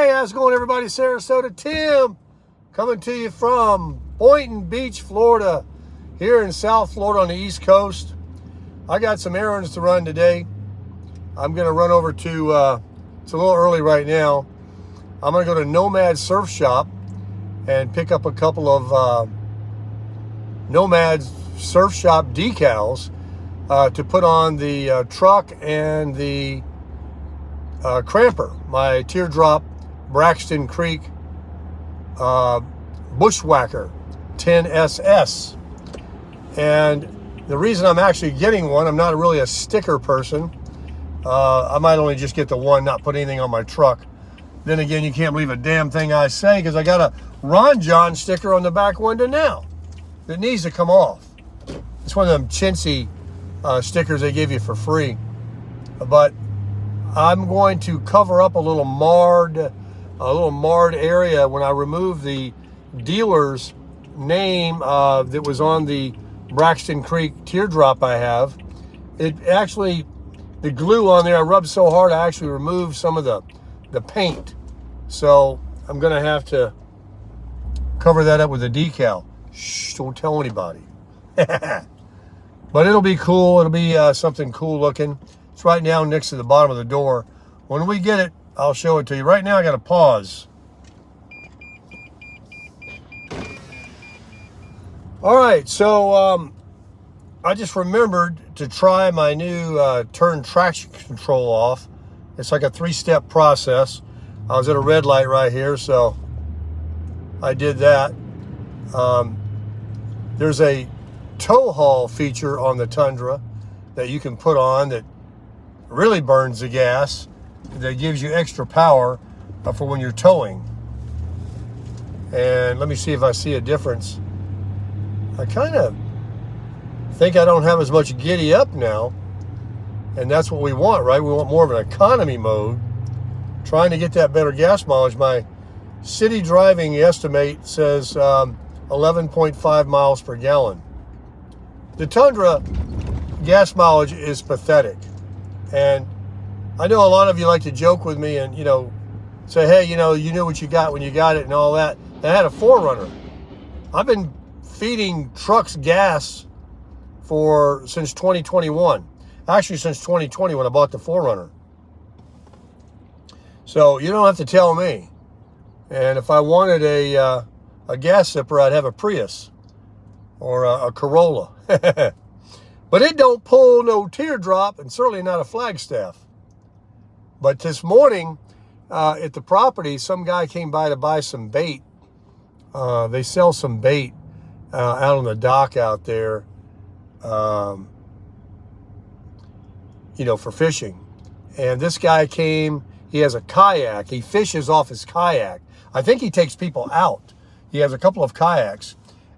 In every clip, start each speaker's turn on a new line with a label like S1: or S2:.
S1: Hey, how's it going, everybody? Sarasota Tim coming to you from Boynton Beach, Florida, here in South Florida on the East Coast. I got some errands to run today. I'm going to run over to, it's a little early right now. I'm going to go to Nomad Surf Shop and pick up a couple of Nomad Surf Shop decals to put on the truck and the cramper, my Teardrop Braxton Creek Bushwhacker 10SS. And the reason I'm actually getting one, I'm not really a sticker person. I might only just get the one, not put anything on my truck. Then again, you can't believe a damn thing I say because I got a Ron John sticker on the back window now that needs to come off. It's one of them chintzy stickers they give you for free. But I'm going to cover up a little marred area when I remove the dealer's name that was on the Braxton Creek Teardrop I have. It actually, the glue on there, I rubbed so hard I actually removed some of the paint. So I'm going to have to cover that up with a decal. Shh, don't tell anybody. But it'll be cool. It'll be something cool looking. It's right now next to the bottom of the door. When we get it, I'll show it to you. Right now, I got to pause. All right, so I just remembered to try my new turn traction control off. It's like a 3-step process. I was at a red light right here, so I did that. There's a tow haul feature on the Tundra that you can put on that really burns the gas, that gives you extra power for when you're towing. And let me see if I see a difference. I kind of think I don't have as much giddy up now, and that's what we want, right? We want more of an economy mode, trying to get that better gas mileage. My city driving estimate says 11.5 miles per gallon. The Tundra gas mileage is pathetic. And I know a lot of you like to joke with me and, say, hey, you knew what you got when you got it and all that. And I had a 4Runner. I've been feeding trucks gas since 2021. Actually, since 2020 when I bought the 4Runner. So you don't have to tell me. And if I wanted a gas sipper, I'd have a Prius or a Corolla. But it don't pull no Teardrop and certainly not a Flagstaff. But this morning at the property, some guy came by to buy some bait. They sell some bait out on the dock out there, for fishing. And this guy came, he has a kayak. He fishes off his kayak. I think he takes people out. He has a couple of kayaks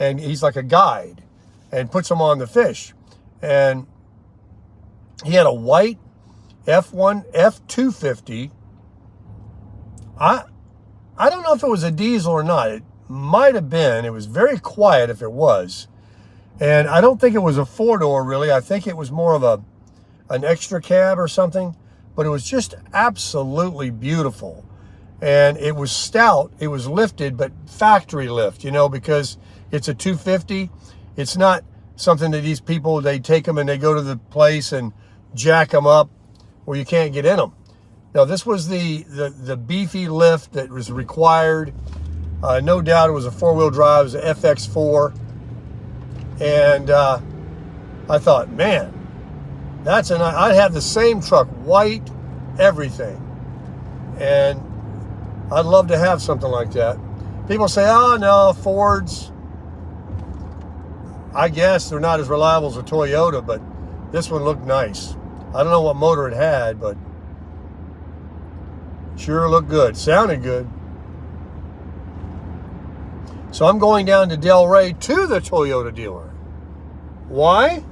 S1: and he's like a guide and puts them on the fish. And he had a white F250. I don't know if it was a diesel or not. It might have been. It was very quiet if it was. And I don't think it was a 4-door really. I think it was more of an extra cab or something. But it was just absolutely beautiful. And it was stout. It was lifted, but factory lift, because it's a 250. It's not something that these people, they take them and they go to the place and jack them up where you can't get in them. Now, this was the beefy lift that was required. No doubt it was a 4-wheel drive. It was an FX4. And I thought, man, I'd have the same truck, white, everything. And I'd love to have something like that. People say, oh, no, Fords, I guess they're not as reliable as a Toyota, but this one looked nice. I don't know what motor it had, but sure looked good. Sounded good. So I'm going down to Delray to the Toyota dealer. Why?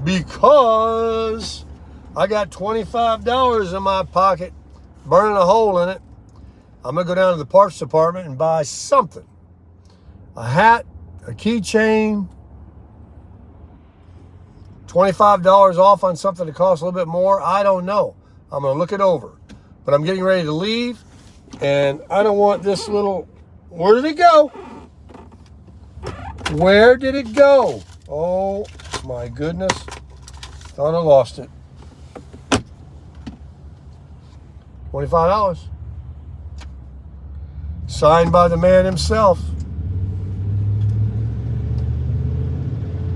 S1: Because I got $25 in my pocket, burning a hole in it. I'm going to go down to the parts department and buy something. A hat, a keychain, $25 off on something that costs a little bit more. I don't know. I'm going to look it over. But I'm getting ready to leave And I don't want this little... Where did it go? Where did it go? Oh, my goodness. Thought I lost it. $25. Signed by the man himself.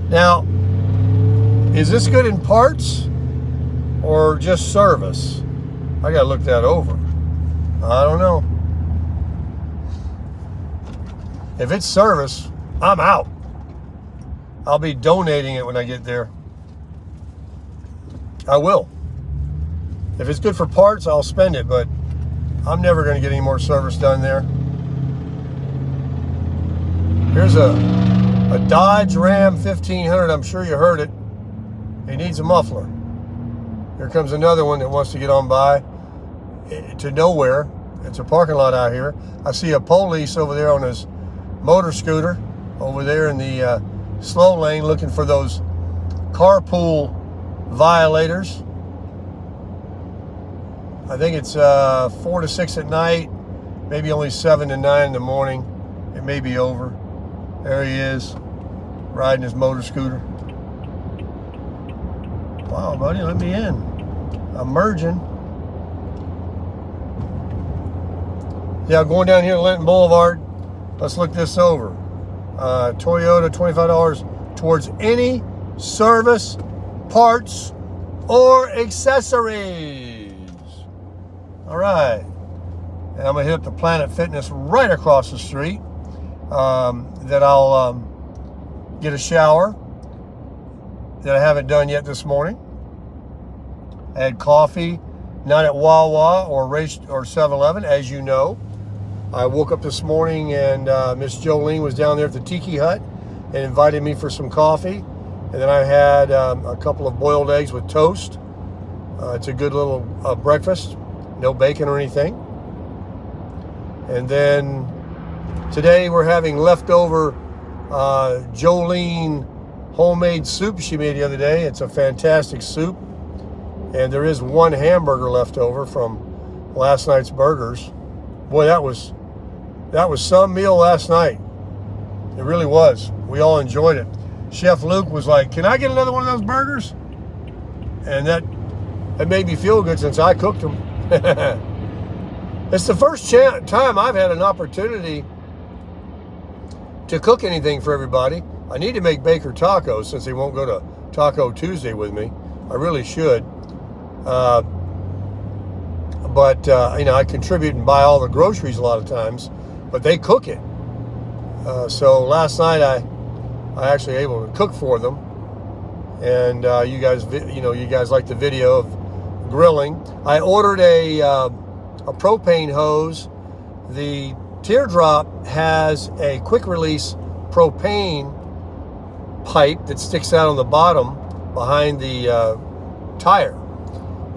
S1: Now, is this good in parts or just service? I gotta look that over. I don't know. If it's service, I'm out. I'll be donating it when I get there. I will. If it's good for parts, I'll spend it, but I'm never going to get any more service done there. Here's a Dodge Ram 1500. I'm sure you heard it. It needs a muffler. Here comes another one that wants to get on by to nowhere. It's a parking lot out here. I see a police over there on his motor scooter over there in the slow lane looking for those carpool violators. I think it's 4 to 6 at night, maybe only 7 to 9 in the morning. It may be over. There he is, riding his motor scooter. Wow, buddy, let me in. I'm merging. Yeah, going down here to Linton Boulevard. Let's look this over. Toyota, $25 towards any service, parts, or accessories. All right. And I'm going to hit up the Planet Fitness right across the street. That I'll get a shower that I haven't done yet this morning. I had coffee, not at Wawa or 7-Eleven, as you know. I woke up this morning and Miss Jolene was down there at the Tiki Hut and invited me for some coffee. And then I had a couple of boiled eggs with toast. It's a good little breakfast, no bacon or anything. And then today we're having leftover Jolene homemade soup she made the other day. It's a fantastic soup. And there is one hamburger left over from last night's burgers. Boy, that was some meal last night. It really was. We all enjoyed it. Chef Luke was like, "Can I get another one of those burgers?" And that made me feel good since I cooked them. It's the first time I've had an opportunity to cook anything for everybody. I need to make Baker tacos since they won't go to Taco Tuesday with me. I really should. But I contribute and buy all the groceries a lot of times, but they cook it. So last night I actually able to cook for them. And you guys like the video of grilling. I ordered a propane hose. The Teardrop has a quick release propane pipe that sticks out on the bottom behind the tire.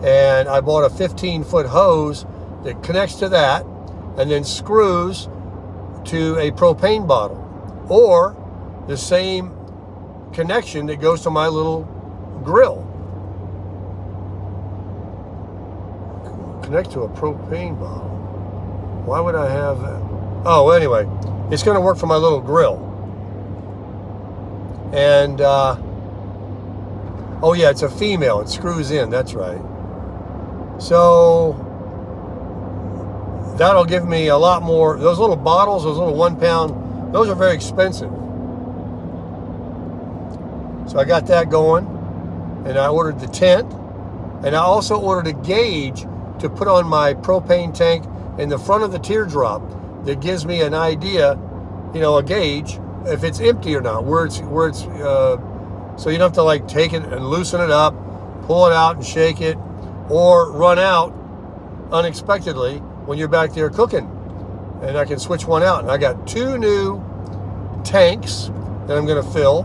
S1: And I bought a 15-foot hose that connects to that and then screws to a propane bottle, or the same connection that goes to my little grill. Connect to a propane bottle. Why would I have that? Oh, anyway, it's going to work for my little grill. And, oh yeah, it's a female. It screws in, that's right. So that'll give me a lot more. Those little bottles, those little 1 pound, those are very expensive. So I got that going, and I ordered the tent, and I also ordered a gauge to put on my propane tank in the front of the Teardrop that gives me an idea, a gauge, if it's empty or not, where it's so you don't have to like take it and loosen it up, pull it out and shake it, or run out unexpectedly when you're back there cooking. And I can switch one out. And I got 2 new tanks that I'm going to fill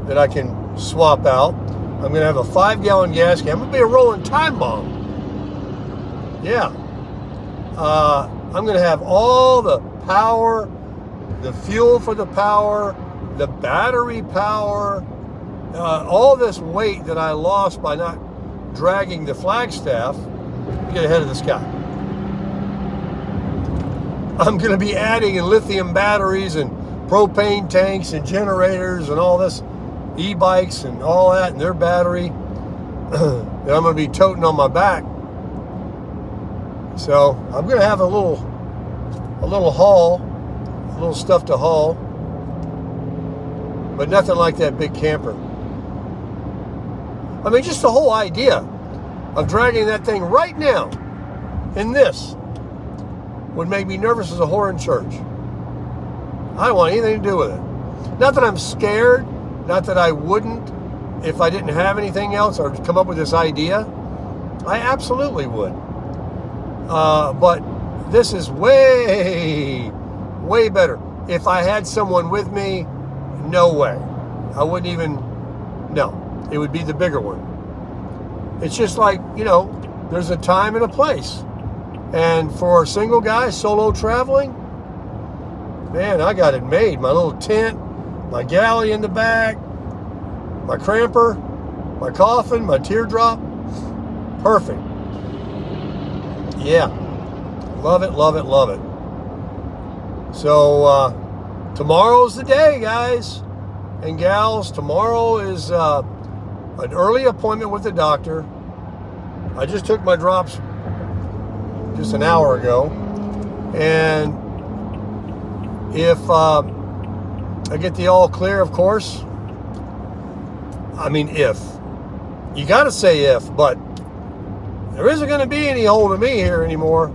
S1: that I can swap out. I'm going to have a 5-gallon gas can. I'm going to be a rolling time bomb. Yeah. I'm going to have all the power, the fuel for the power, the battery power, all this weight that I lost by not dragging the Flagstaff. Get ahead of this guy. I'm going to be adding in lithium batteries and propane tanks and generators and all this, e-bikes and all that, and their battery that I'm going to be toting on my back. So I'm going to have a little haul, a little stuff to haul, but nothing like that big camper. I mean, just the whole idea of dragging that thing right now in this would make me nervous as a whore in church. I don't want anything to do with it. Not that I'm scared, not that I wouldn't if I didn't have anything else or come up with this idea. I absolutely would. But this is way, way better. If I had someone with me, no way. I wouldn't even, no. It would be the bigger one. It's just like, there's a time and a place. And for a single guy, solo traveling, man, I got it made. My little tent, my galley in the back, my cramper, my coffin, my teardrop. Perfect. Yeah. Love it, love it, love it. So, tomorrow's the day, guys and gals. Tomorrow is an early appointment with the doctor. I just took my drops just an hour ago. And if I get the all clear, of course, I mean if. You got to say if, but there isn't going to be any hold of me here anymore.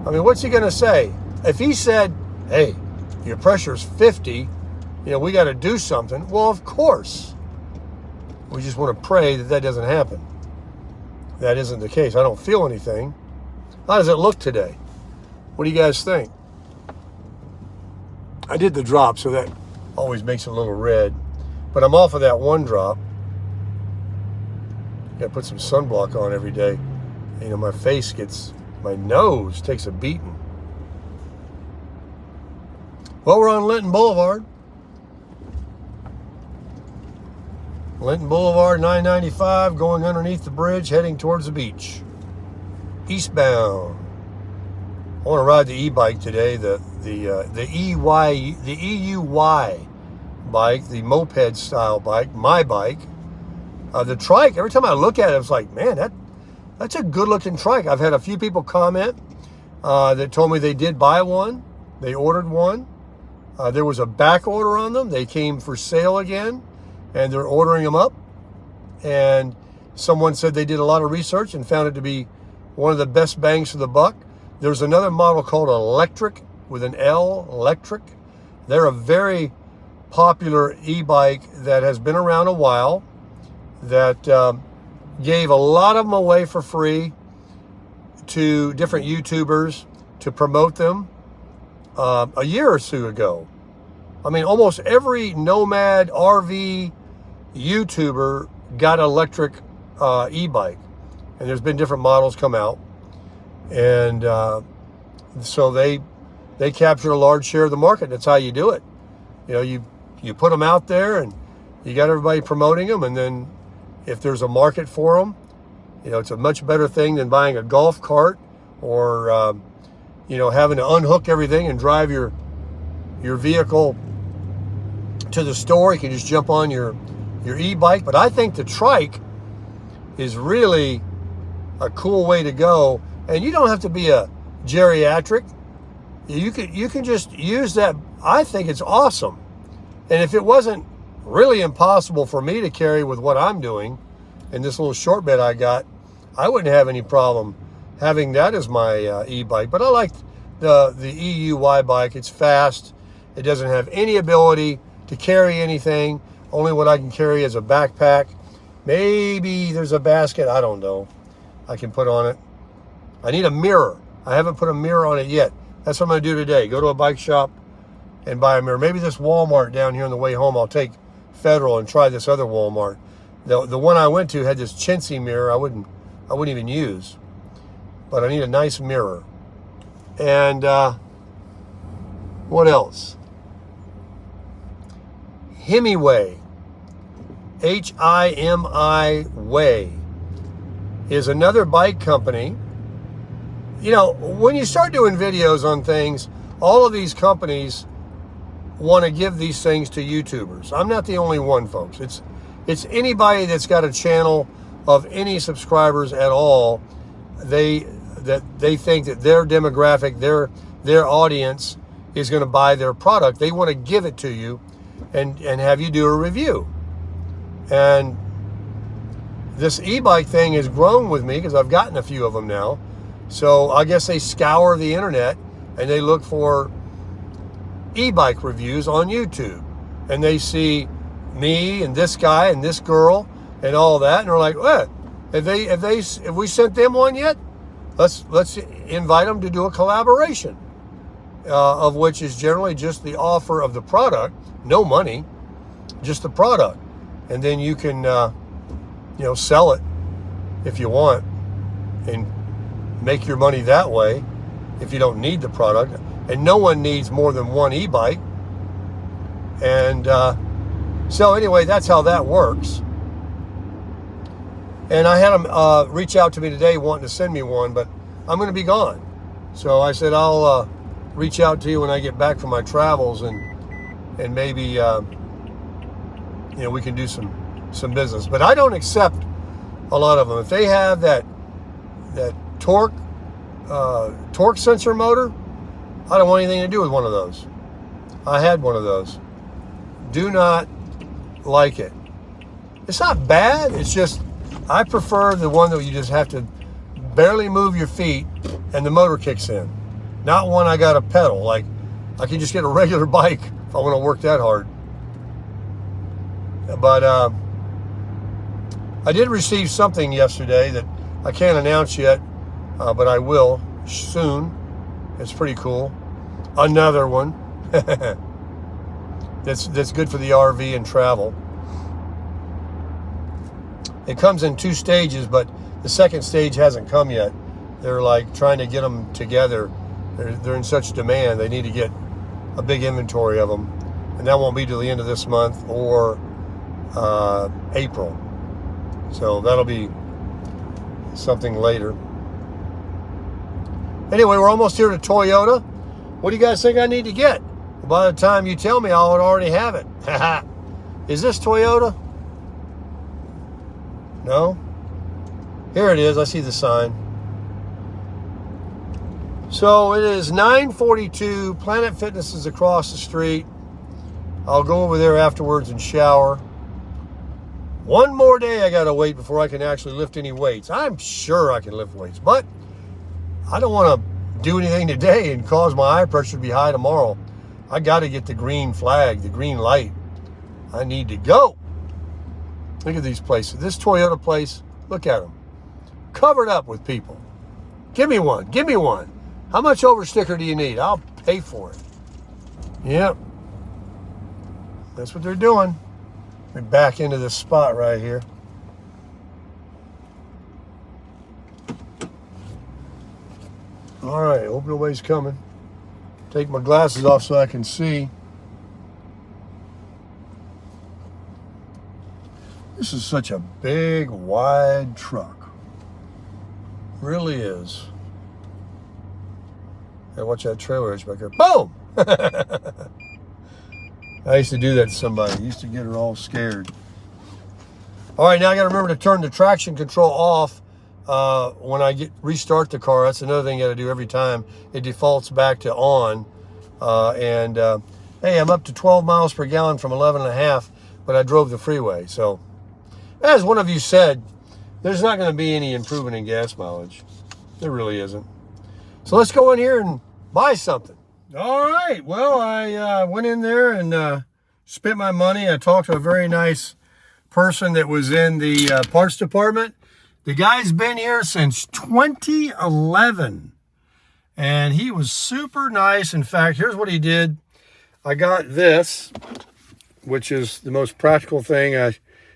S1: I mean, what's he going to say? If he said, hey, your pressure's 50, we got to do something. Well, of course. We just want to pray that doesn't happen. That isn't the case. I don't feel anything. How does it look today? What do you guys think? I did the drop, so that always makes it a little red. But I'm off of that one drop. Got to put some sunblock on every day. My nose takes a beating. Well, we're on Linton Boulevard. Linton Boulevard, 995, going underneath the bridge, heading towards the beach. Eastbound. I want to ride the e-bike today, the EUY bike, the moped style bike, my bike. The trike, every time I look at it, it's like, man, that's a good looking trike. I've had a few people comment that told me they did buy one. They ordered one. There was a back order on them. They came for sale again, and they're ordering them up. And someone said they did a lot of research and found it to be one of the best bangs for the buck. There's another model called Electric, with an L, Electric. They're a very popular e-bike that has been around a while, that gave a lot of them away for free to different YouTubers to promote them a year or two ago. I mean, almost every nomad RV YouTuber got an electric e-bike, and there's been different models come out, and so they captured a large share of the market. That's how you do it. You put them out there, and you got everybody promoting them, and then if there's a market for them, it's a much better thing than buying a golf cart or having to unhook everything and drive your vehicle to the store. You can just jump on your e-bike. But I think the trike is really a cool way to go, and you don't have to be a geriatric. You can just use that. I think it's awesome. And if it wasn't really impossible for me to carry with what I'm doing in this little short bed I got, I wouldn't have any problem having that as my e-bike. But I like the EUY bike. It's fast. It doesn't have any ability to carry anything. Only what I can carry is a backpack. Maybe there's a basket, I don't know, I can put on it. I need a mirror. I haven't put a mirror on it yet. That's what I'm going to do today. Go to a bike shop and buy a mirror. Maybe this Walmart down here on the way home, I'll take Federal and try this other Walmart. The one I went to had this chintzy mirror I wouldn't even use. But I need a nice mirror. And what else? Himiway, H-I-M-I Way, is another bike company you know, when you start doing videos on things, all of these companies want to give these things to YouTubers. I'm not the only one, folks. It's anybody that's got a channel of any subscribers at all. They think that their demographic, their audience is going to buy their product. They want to give it to you and have you do a review. And this e-bike thing has grown with me because I've gotten a few of them now. So I guess they scour the internet and they look for e-bike reviews on YouTube. And they see me and this guy and this girl and all that. And they're like, have we sent them one yet? Let's invite them to do a collaboration, of which is generally just the offer of the product, no money, just the product. And then you can, sell it if you want and make your money that way if you don't need the product. And no one needs more than one e-bike. And so anyway, that's how that works. And I had them reach out to me today wanting to send me one, but I'm going to be gone. So I said, I'll reach out to you when I get back from my travels and maybe, we can do some business. But I don't accept a lot of them. If they have that torque sensor motor, I don't want anything to do with one of those. I had one of those. Do not like it. It's not bad. It's just, I prefer the one that you just have to barely move your feet and the motor kicks in. Not one I got to pedal. Like, I can just get a regular bike if I want to work that hard. But I did receive something yesterday that I can't announce yet, but I will soon. It's pretty cool. Another one that's good for the RV and travel. It comes in 2 stages, but the second stage hasn't come yet. They're like trying to get them together. They're in such demand. They need to get a big inventory of them. And that won't be till the end of this month or April. So that'll be something later. Anyway, we're almost here to Toyota. What do you guys think I need to get? By the time you tell me, I would already have it. Is this Toyota? No? Here it is. I see the sign. So it is 9:42. Planet Fitness is across the street. I'll go over there afterwards and shower. One more day I got to wait before I can actually lift any weights. I'm sure I can lift weights, but I don't want to do anything today and cause my eye pressure to be high tomorrow. I got to get the green flag, the green light. I need to go. Look at these places. This Toyota place, look at them. Covered up with people. Give me one. Give me one. How much over sticker do you need? I'll pay for it. Yep. That's what they're doing. We're back into this spot right here. All right, open away's coming. Take my glasses off so I can see. This is such a big, wide truck. Really is. Hey, watch that trailer hitch back there. Boom! I used to do that to somebody. I used to get her all scared. All right, now I got to remember to turn the traction control off when I restart the car. That's another thing you got to do every time. It defaults back to on. Hey, I'm up to 12 miles per gallon from 11.5, but I drove the freeway. So, as one of you said, there's not going to be any improvement in gas mileage. There really isn't. So let's go in here and buy something. All right. Well, I went in there and spent my money. I talked to a very nice person that was in the parts department. The guy's been here since 2011. And he was super nice. In fact, here's what he did. I got this, which is the most practical thing I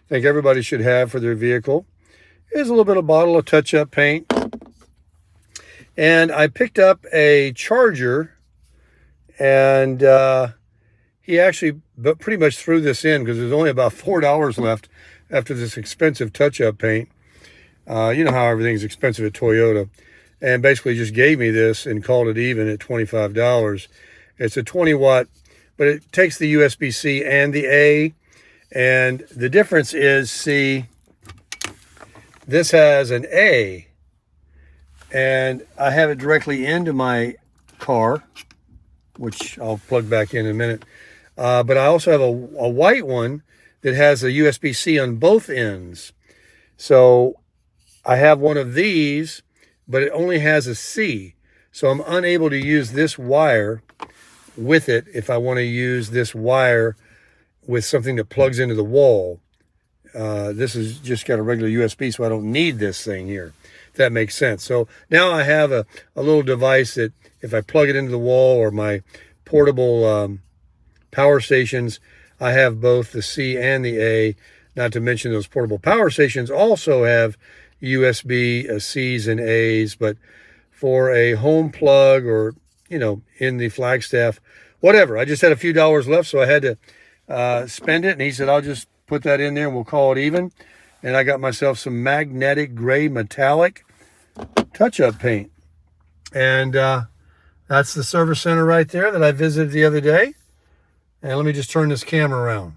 S1: think everybody should have for their vehicle. Here's a little bit of bottle of touch-up paint. And I picked up a charger. And he actually pretty much threw this in because there's only about $4 left after this expensive touch-up paint. You know how everything's expensive at Toyota. and basically just gave me this and called it even at $25. It's a 20 watt, but it takes the USB-C and the A. And the difference is, see, this has an A, and I have it directly into my car, which I'll plug back in a minute. But I also have a white one that has a USB-C on both ends. So I have one of these, but it only has a C. So I'm unable to use this wire with it if I want to use this wire with something that plugs into the wall. This has just got a regular USB, so I don't need this thing here, if that makes sense. So now I have a little device that if I plug it into the wall or my portable power stations, I have both the C and the A. Not to mention those portable power stations also have USB C's and A's, but for a home plug or, you know, in the Flagstaff, whatever. I just had a few dollars left, so I had to spend it. And he said, I'll just put that in there and we'll call it even. And I got myself some magnetic gray metallic touch-up paint. And that's the service center right there that I visited the other day. And let me just turn this camera around.